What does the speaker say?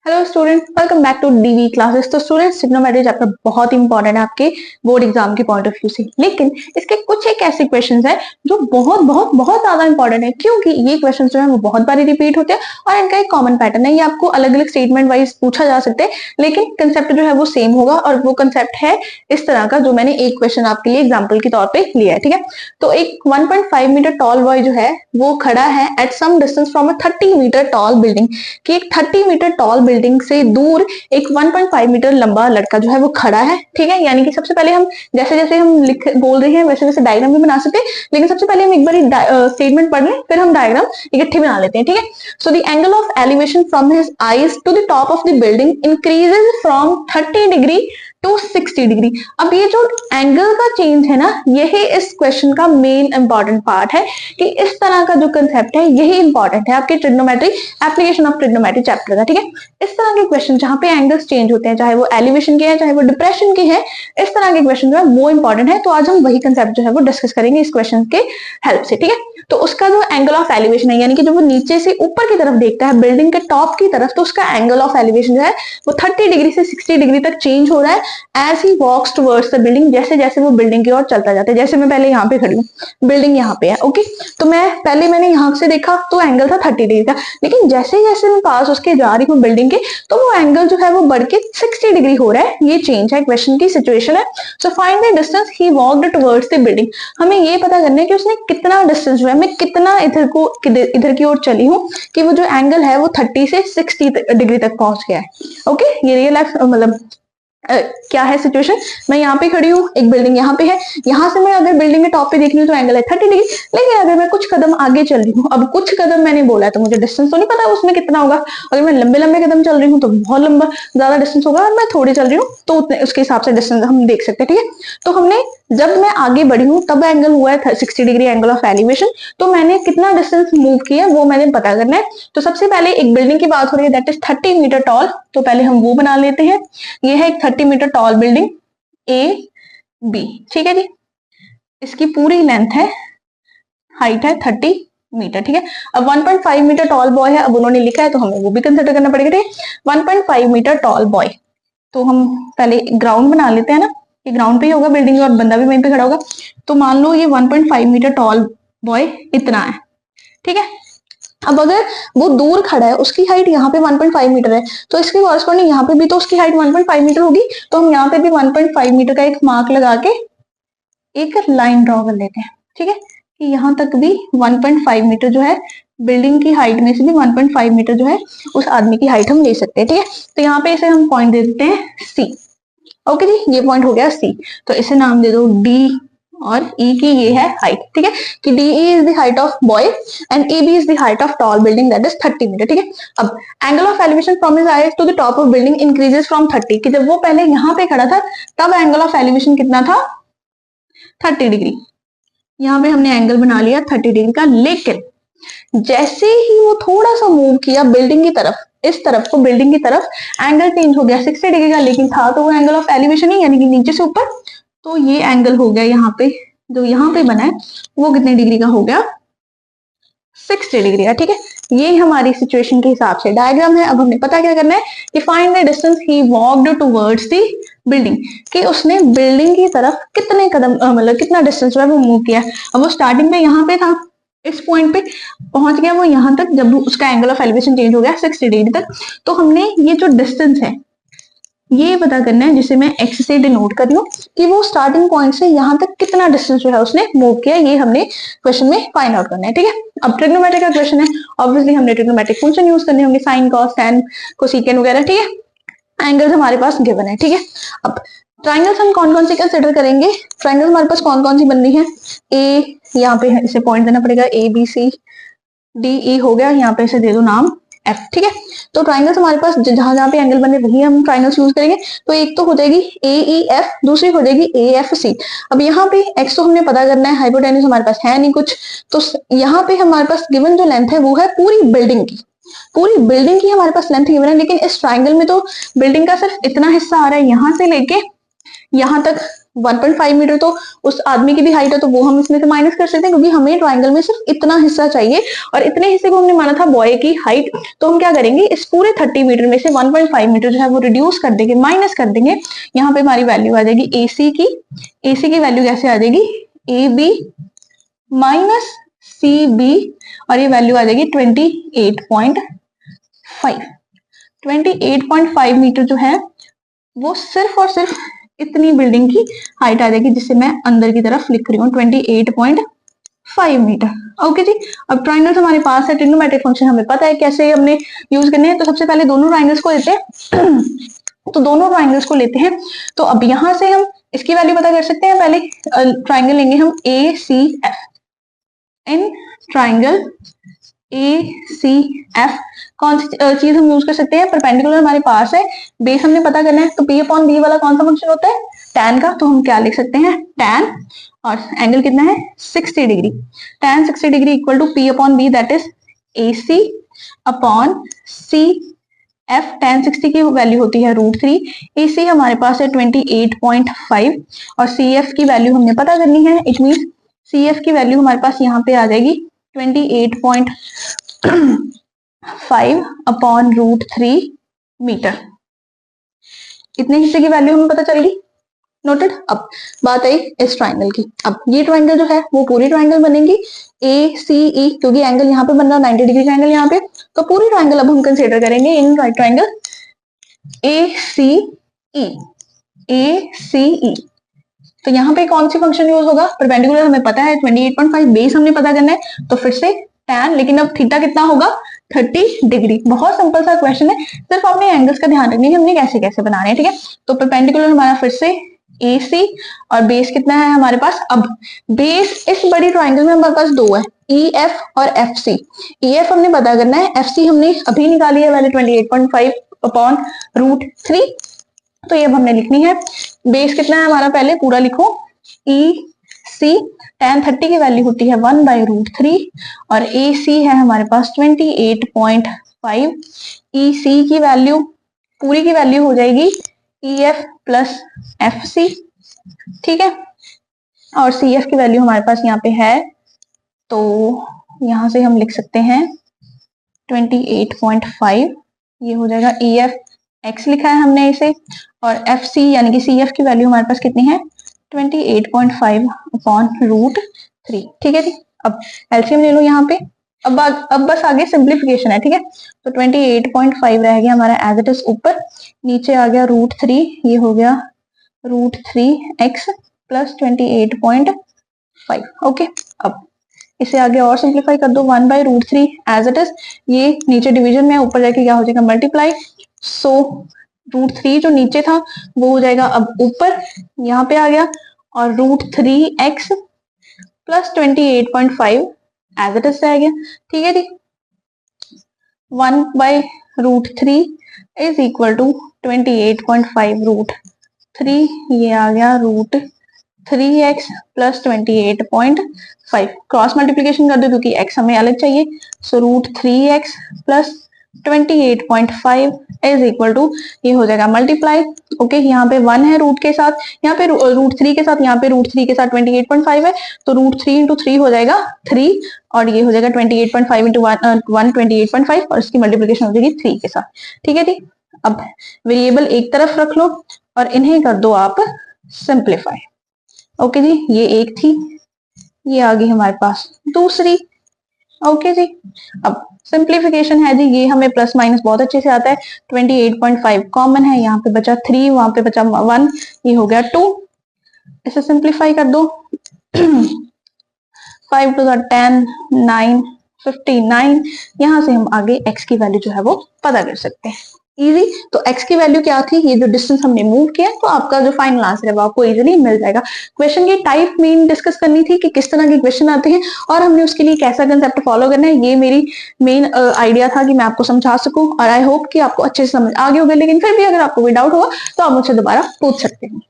Hello student, welcome back to DV classes. तो students, trigonometry chapter बहुत important है आपके बोर्ड एग्जाम के पॉइंट ऑफ व्यू से, लेकिन इसके कुछ एक ऐसे क्वेश्चंस हैं जो बहुत बहुत बहुत ज्यादा इंपॉर्टेंट है, क्योंकि ये क्वेश्चंस जो है वो बहुत बारी रिपीट होते हैं और इनका एक कॉमन पैटर्न है। ये आपको अलग अलग स्टेटमेंट वाइज पूछा जा सकते हैं, लेकिन कंसेप्ट जो है वो सेम होगा और वो कंसेप्ट है इस तरह का जो मैंने एक क्वेश्चन आपके लिए एग्जाम्पल के तौर पर लिया है। ठीक है, तो एक 1.5 मीटर टॉल बॉय जो है वो खड़ा है at some distance from a 30 metre tall building, कि एक 30 मीटर टॉल बिल्डिंग से दूर एक 1.5 मीटर लंबा लड़का जो है वो खड़ा है। ठीक है, यानी कि सबसे पहले हम जैसे जैसे हम बोल रहे हैं वैसे वैसे डायग्राम भी बना सकते हैं, लेकिन सबसे पहले हम एक बार स्टेटमेंट पढ़ लें, फिर हम डायग्राम इकट्ठे बना लेते हैं। ठीक है, so the angle of elevation from his eyes to the top of the building increases from 30 degree to 60 degree. अब ये जो एंगल का चेंज है ना, यही इस क्वेश्चन का मेन इंपॉर्टेंट पार्ट है, कि इस तरह का जो कंसेप्ट है यही इंपॉर्टेंट है आपके trigonometry application of trigonometry chapter का। ठीक है, इस तरह के क्वेश्चन जहां पे एंगल्स चेंज होते हैं, चाहे वो एलिवेशन के हैं चाहे वो डिप्रेशन के हैं, इस तरह के क्वेश्चन जो है वो इंपॉर्टेंट है। तो आज हम वही कंसेप्ट जो है वो डिस्कस करेंगे इस क्वेश्चन के हेल्प से। ठीक है, तो उसका जो एंगल ऑफ एलिवेशन है, यानी कि जब वो नीचे से ऊपर की तरफ देखता है बिल्डिंग के टॉप की तरफ, तो उसका एंगल ऑफ एलिवेशन जो है वो 30 डिग्री से 60 डिग्री तक चेंज हो रहा है as he walks towards the building, जैसे जैसे वो बिल्डिंग की ओर चलता जाता है। जैसे मैं पहले यहाँ पे खड़ी हूँ, बिल्डिंग यहाँ पे है, ओके, तो मैंने यहाँ से देखा तो एंगल था 30 डिग्री का, लेकिन जैसे जैसे मैं पास उसके जा रही हूँ बिल्डिंग के, तो वो एंगल जो है वो बढ़ के 60 डिग्री हो रहा है। ये चेंज है, क्वेश्चन की सिचुएशन है। So find the distance he walked towards the building. हमें ये पता करना है कि उसने कितना डिस्टेंस जो है, मैं कितना इधर की ओर चली हूँ कि वो जो एंगल है वो 30 से 60 डिग्री तक पहुंच गया है। ओके, ये रियल लाइफ मतलब क्या है सिचुएशन। मैं यहाँ पे खड़ी हूँ, एक बिल्डिंग यहाँ पे है, यहाँ से मैं अगर बिल्डिंग के टॉप पे देख रही हूँ तो एंगल है 30 डिग्री, लेकिन अगर मैं कुछ कदम आगे चल रही हूँ, अब कुछ कदम मैंने बोला है तो मुझे डिस्टेंस तो नहीं पता उसमें कितना होगा। अगर मैं लंबे लंबे कदम चल रही हूँ तो बहुत लंबा ज्यादा डिस्टेंस होगा, और मैं थोड़ी चल रही हूँ तो उतने उसके हिसाब से डिस्टेंस हम देख सकते हैं। ठीक है, तो हमने जब मैं आगे बढ़ी हूँ तब एंगल हुआ है 60 डिग्री एंगल ऑफ एलिवेशन, तो मैंने कितना डिस्टेंस मूव किया वो मैंने पता करना है। तो सबसे पहले एक बिल्डिंग की बात हो रही है दैट इज 30 मीटर टॉल, तो पहले हम वो बना लेते हैं। ये है एक 30 metre tall building A B. ठीक है जी, इसकी पूरी लेंथ है, हाइट है 30 मीटर। ठीक है, अब 1.5 मीटर टॉल बॉय है, अब उन्होंने लिखा है तो हमें वो भी कंसिडर करना पड़ेगा। ठीक है, 1.5 मीटर टॉल बॉय, तो हम पहले ग्राउंड बना लेते हैं ना, ये ग्राउंड पे ही होगा बिल्डिंग और बंदा भी वहीं पे खड़ा होगा। तो मान लो ये 1.5 मीटर टॉल बॉय इतना है। ठीक है, अब अगर वो दूर खड़ा है, उसकी हाइट यहाँ पे 1.5 मीटर है, तो इसके कॉरस्पॉन्डिंग यहाँ पे भी तो उसकी हाइट 1.5 मीटर होगी। तो हम यहाँ पे भी 1.5 मीटर का एक मार्क लगा के एक लाइन ड्रॉ कर लेते हैं। ठीक है, कि यहाँ तक भी 1.5 मीटर जो है, बिल्डिंग की हाइट में से भी 1.5 मीटर जो है उस आदमी की हाइट हम ले सकते हैं। ठीक है, तो यहाँ पे इसे हम पॉइंट दे देते हैं सी। ओके जी, ये पॉइंट हो गया सी, तो इसे नाम दे दो डी, और ई की ये है हाइट। ठीक है, कि D E is the height of boy and A B is the height of tall building that is 30 metre. ठीक है, अब angle of elevation from his eyes to the top of building increases from 30, कि जब वो पहले यहाँ पे खड़ा था तब एंगल ऑफ एलिवेशन कितना था 30 डिग्री। यहाँ पे हमने एंगल बना लिया 30 डिग्री का, लेकिन जैसे ही वो थोड़ा सा मूव किया बिल्डिंग की तरफ, इस तरफ को बिल्डिंग की तरफ, एंगल चेंज हो गया 60 डिग्री का, लेकिन था तो वो एंगल ऑफ एलिवेशन ही, यानी कि नीचे से ऊपर। तो ये एंगल हो गया यहाँ पे, जो यहाँ पे बना है वो कितने डिग्री का हो गया, 60 डिग्री का। ठीक है, ये हमारी सिचुएशन के हिसाब से डायग्राम है। अब हमने पता क्या करना है कि find the distance he walked towards the building, कि उसने बिल्डिंग की तरफ कितने कदम मतलब कितना डिस्टेंस जो है वो मूव किया। अब वो स्टार्टिंग में यहाँ पे था, इस पॉइंट पे पहुंच गया वो यहाँ तक, जब उसका एंगल ऑफ एलिवेशन चेंज हो गया 60 डिग्री तक। तो हमने ये जो डिस्टेंस है ये पता करना है, जिसे मैं एक्स से डिनोट कर रही हूँ, कि वो स्टार्टिंग पॉइंट से यहाँ तक कितना डिस्टेंस जो है उसने मूव किया, ये हमने क्वेश्चन में फाइंड आउट करना है। ठीक है, अब ट्रिग्नोमेट्रिक का क्वेश्चन है, ऑब्वियसली हमने ट्रिग्नोमेट्रिक फंक्शन यूज करने होंगे, साइन कॉस टैन कोसेकेंट वगैरह। ठीक है, एंगल्स हमारे पास गिवन है। ठीक है, अब ट्राइंगल्स हम कौन कौन सी कंसिडर करेंगे, ट्राइंगल्स हमारे पास कौन कौन सी बन रही है, ए यहाँ पे है, इसे पॉइंट देना पड़ेगा, A B C D E हो गया, यहाँ पे इसे दे दो नाम एफ। ठीक है, तो ट्राइंगल्स हमारे पास जहां जहां पे एंगल बने वही हम ट्राइंगल्स यूज करेंगे। तो एक तो हो जाएगी ए ई एफ, दूसरी हो जाएगी ए एफ सी। अब यहाँ पे एक्स तो हमने पता करना है, हाइपोटेन्यूज हमारे पास है नहीं कुछ, तो यहाँ पे हमारे पास गिवन जो लेंथ है वो है पूरी बिल्डिंग की, पूरी बिल्डिंग की हमारे पास लेंथ गिवन है। लेकिन इस ट्राइंगल में तो बिल्डिंग का सिर्फ इतना हिस्सा आ रहा है, यहाँ से लेके यहाँ तक 1.5 मीटर तो उस आदमी की भी हाइट है, तो वो हम इसमें से माइनस कर सकते हैं, क्योंकि हमें ट्राइंगल में सिर्फ इतना हिस्सा चाहिए और इतने हिस्से को हमने माना था बॉय की हाइट। तो हम क्या करेंगे, इस पूरे 30 मीटर में से 1.5 मीटर जो है वो रिड्यूस कर देंगे, माइनस कर देंगे। यहाँ पे हमारी वैल्यू आ जाएगी AC की वैल्यू कैसे आ जाएगी, AB माइनस CB, और ये वैल्यू आ जाएगी 28.5। 28.5 मीटर जो है वो सिर्फ और सिर्फ इतनी बिल्डिंग की हाइट आ जाएगी, जिसे मैं अंदर की तरफ लिख रही हूँ 28.5 मीटर। ओके जी। अब ट्राइंगल्स हमारे पास है, ट्रिग्नोमेट्रिक फंक्शन हमें पता है कैसे हमने यूज करने हैं। तो सबसे पहले दोनों ट्राइंगल्स को लेते हैं तो दोनों ट्राइंगल्स को लेते हैं। तो अब यहां से हम इसकी वैल्यू पता कर सकते हैं। पहले ट्राइंगल लेंगे हम ACF। इन ट्राइंगल ACF कौन सी चीज हम यूज कर सकते हैं, परपेंडिकुलर हमारे पास है, बेस हमने पता करना है, तो P अपॉन B वाला कौन सा फंक्शन होता है, tan का। तो हम क्या लिख सकते हैं, tan, और एंगल कितना है 60 degree. tan 60 degree equal to P upon B, that is AC upon CF। tan 60 की वैल्यू होती है √3, AC हमारे पास है 28.5 और CF की वैल्यू हमने पता करनी है। इट मीन CF की वैल्यू हमारे पास यहाँ पे आ जाएगी 28.5 अपॉन √3 मीटर। इतने हिस्से की वैल्यू हमें पता चल गई, नोटेड। अब बात आई इस ट्राइंगल की। अब ये ट्राइंगल जो है वो पूरी ट्राइंगल बनेगी ACE, क्योंकि एंगल यहाँ पे बन रहा 90 डिग्री का एंगल यहाँ पे, तो पूरी ट्राइंगल अब हम कंसीडर करेंगे इन राइट ट्राइंगल ACE। तो यहाँ पे कौन सी फंक्शन यूज होगा, परपेंडिकुलर हमें पता है 28.5, बेस हमने पता करना है, तो फिर से tan, लेकिन अब थीटा कितना होगा 30 डिग्री। बहुत सिंपल सा क्वेश्चन है, सिर्फ आपने एंगल्स का ध्यान रखना है कि हमने कैसे कैसे बनाने हैं, ठीक है। तो परपेंडिकुलर हमारा फिर से AC और बेस कितना है हमारे पास। अब बेस इस बड़ी ट्राइंगल में हमारे पास दो है, EF और FC। EF हमने पता करना है, FC हमने अभी निकाली है वैल्यू 28.5 अपॉन √3, तो ये अब हमने लिखनी है। बेस कितना है हमारा, पहले पूरा लिखो, EC tan 30 की वैल्यू होती है 1/√3 और AC है हमारे पास 28.5। EC की वैल्यू पूरी की वैल्यू हो जाएगी EF प्लस FC, ठीक है। और CF की वैल्यू हमारे पास यहाँ पे है, तो यहां से हम लिख सकते हैं 28.5, ये हो जाएगा EF x लिखा है हमने इसे, और FC यानी कि CF की वैल्यू हमारे पास कितनी है 28.5 अपॉन √3, ठीक है जी। अब एलसीएम ले लो यहाँ पे। अब बस आगे सिंप्लीफिकेशन है, ठीक है। तो 28.5 रह गया हमारा एज इट इज ऊपर, नीचे आ गया √3, ये हो गया √3x प्लस 28.5। ओके, अब इसे आगे और सिंप्लीफाई कर दो, 1/√3 एज इट इज, ये नीचे डिवीजन में, ऊपर जाके क्या हो जाएगा मल्टीप्लाई। सो √3 जो नीचे था वो हो जाएगा अब ऊपर, यहाँ पे आ गया, और √3x plus 28.5 as it is रह गया, ठीक है जी। 1/√3 इज इक्वल टू 28.5 √3, ये आ गया √3x प्लस 28.5। क्रॉस मल्टीप्लीकेशन कर दो क्योंकि x हमें अलग चाहिए। So √3x plus 28.5 is equal to, ये हो जाएगा मल्टीप्लाई। ओके, यहाँ पे 1 है रूट के साथ, यहाँ पे √3 के साथ, यहाँ पे √3 के साथ 28.5 है, तो √3 इंटू 3 हो जाएगा 3, और ये हो जाएगा 28.5 इंटू 1 28.5, और इसकी मल्टीप्लीकेशन हो जाएगी 3 के साथ, ठीक है जी। अब वेरिएबल एक तरफ रख लो और इन्हें कर दो आप सिंप्लीफाई। ओके जी, ये एक थी, ये आ गई हमारे पास दूसरी। ओके जी, अब सिंप्लीफिकेशन है जी, ये हमें प्लस माइनस बहुत अच्छे से आता है। 28.5 कॉमन है, यहाँ पे बचा 3, वहां पे बचा 1, ये हो गया 2। इसे सिंप्लीफाई कर दो 5 टू 10, 9, 59। यहाँ से हम आगे x की वैल्यू जो है वो पता कर सकते हैं इजी। तो x की वैल्यू क्या थी, ये जो डिस्टेंस हमने मूव किया, तो आपका जो फाइनल आंसर है वो आपको इजीली मिल जाएगा। क्वेश्चन की टाइप मेन डिस्कस करनी थी कि किस तरह के क्वेश्चन आते हैं और हमने उसके लिए कैसा कंसेप्ट फॉलो करना है, ये मेरी मेन आइडिया था कि मैं आपको समझा सकूं, और आई होप कि आपको अच्छे से समझ आ गए होंगे। लेकिन फिर भी अगर आपको कोई डाउट होगा तो आप मुझसे दोबारा पूछ सकते हैं।